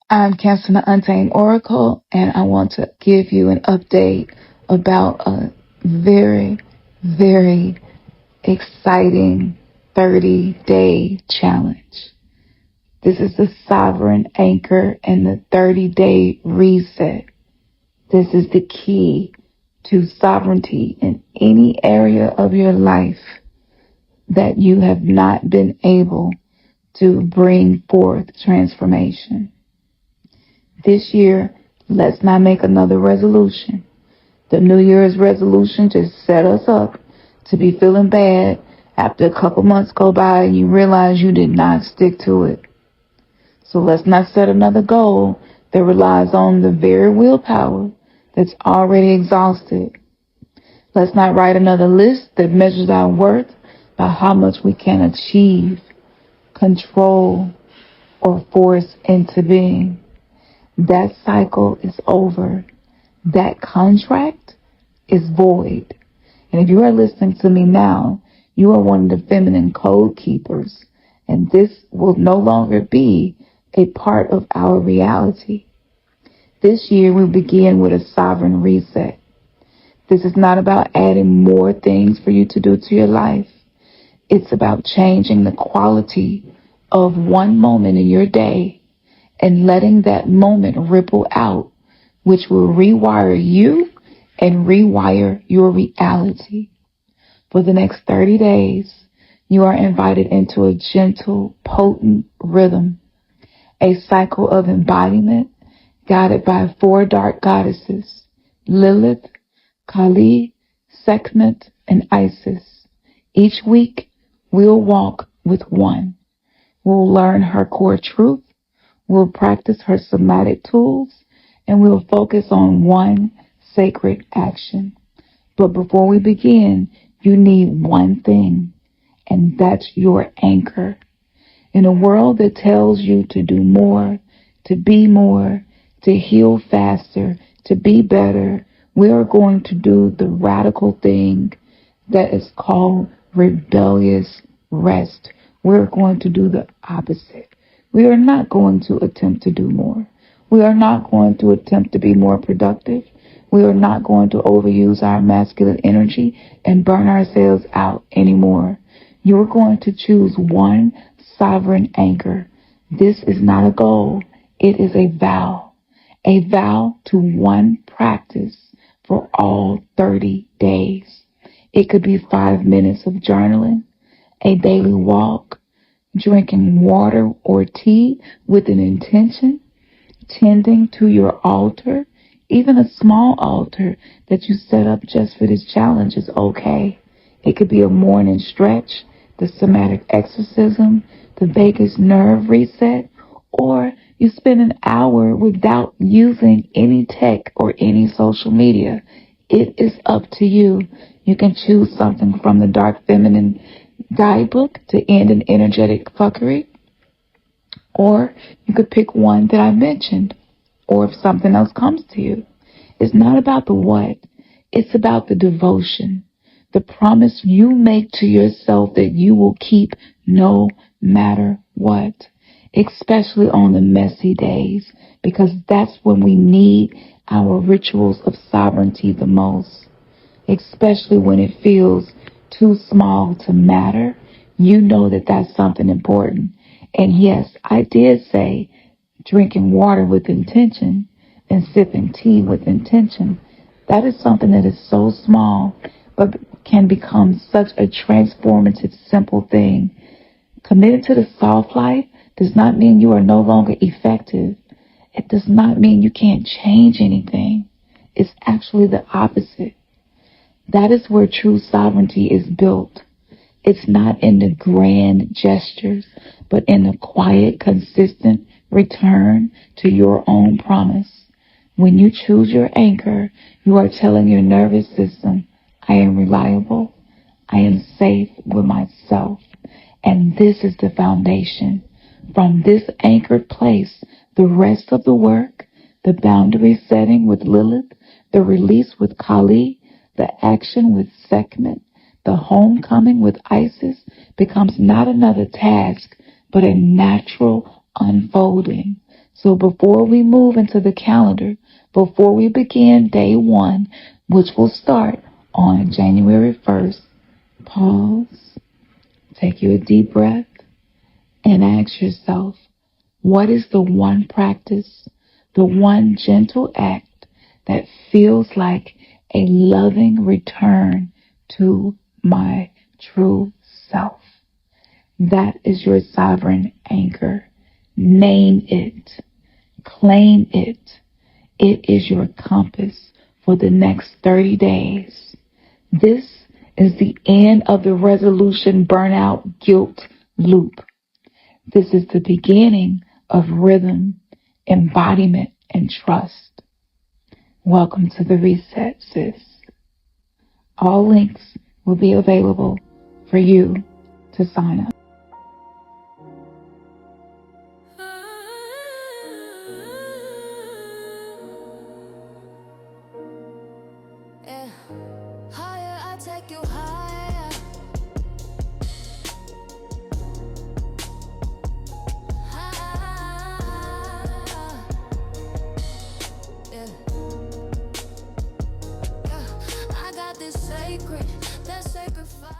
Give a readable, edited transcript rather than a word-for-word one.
I'm Cancer the Untamed Oracle, and I want to give you an update about a very, very exciting 30-day challenge. This is the Sovereign Anchor and the 30-day reset. This is the key to sovereignty in any area of your life that you have not been able to bring forth transformation. This year, let's not make another resolution. The New Year's resolution just set us up to be feeling bad after a couple months go by and you realize you did not stick to it. So let's not set another goal that relies on the very willpower that's already exhausted. Let's not write another list that measures our worth by how much we can achieve, control, or force into being. That cycle is over. That contract is void. And if you are listening to me now, you are one of the feminine code keepers. And this will no longer be a part of our reality. This year we begin with a sovereign reset. This is not about adding more things for you to do to your life. It's about changing the quality of one moment in your day and letting that moment ripple out, which will rewire you and rewire your reality. For the next 30 days, you are invited into a gentle, potent rhythm, a cycle of embodiment guided by 4 dark goddesses, Lilith, Kali, Sekhmet, and Isis. Each week, we'll walk with one. We'll learn her core truth. We'll practice her somatic tools, and we'll focus on one sacred action. But before we begin, you need one thing, and that's your anchor. In a world that tells you to do more, to be more, to heal faster, to be better, we are going to do the radical thing that is called rebellious rest. We're going to do the opposite. We are not going to attempt to do more. We are not going to attempt to be more productive. We are not going to overuse our masculine energy and burn ourselves out anymore. You're going to choose one sovereign anchor. This is not a goal. It is a vow. A vow to one practice for all 30 days. It could be 5 minutes of journaling, a daily walk, drinking water or tea with an intention, tending to your altar. Even a small altar that you set up just for this challenge is okay. It could be a morning stretch, the somatic exorcism, the vagus nerve reset, or you spend an hour without using any tech or any social media. It is up to you. You can choose something from the Dark Feminine guidebook to end an energetic fuckery, or you could pick one that I mentioned, or if something else comes to you. It's not about the what, it's about the devotion, the promise you make to yourself that you will keep no matter what, especially on the messy days, because that's when we need our rituals of sovereignty the most, especially when it feels too small to matter. You know that that's something important. And yes, I did say drinking water with intention and sipping tea with intention. That is something that is so small, but can become such a transformative, simple thing. Committed to the soft life does not mean you are no longer effective. It does not mean you can't change anything. It's actually the opposite. That is where true sovereignty is built. It's not in the grand gestures, but in the quiet, consistent return to your own promise. When you choose your anchor, you are telling your nervous system, I am reliable, I am safe with myself, and this is the foundation. From this anchored place, the rest of the work, the boundary setting with Lilith, the release with Kali, the action with Sekhmet, the homecoming with Isis becomes not another task, but a natural unfolding. So before we move into the calendar, before we begin day 1, which will start on January 1st, pause, take you a deep breath, and ask yourself, what is the one practice, the one gentle act that feels like a loving return to my true self? That is your sovereign anchor. Name it. Claim it. It is your compass for the next 30 days. This is the end of the resolution burnout guilt loop. This is the beginning of rhythm, embodiment, and trust. Welcome to the reset, sis. All links will be available for you to sign up. Yeah. Higher, I take you higher. Higher. Yeah. Yeah. I got this sacred, that sacred fire.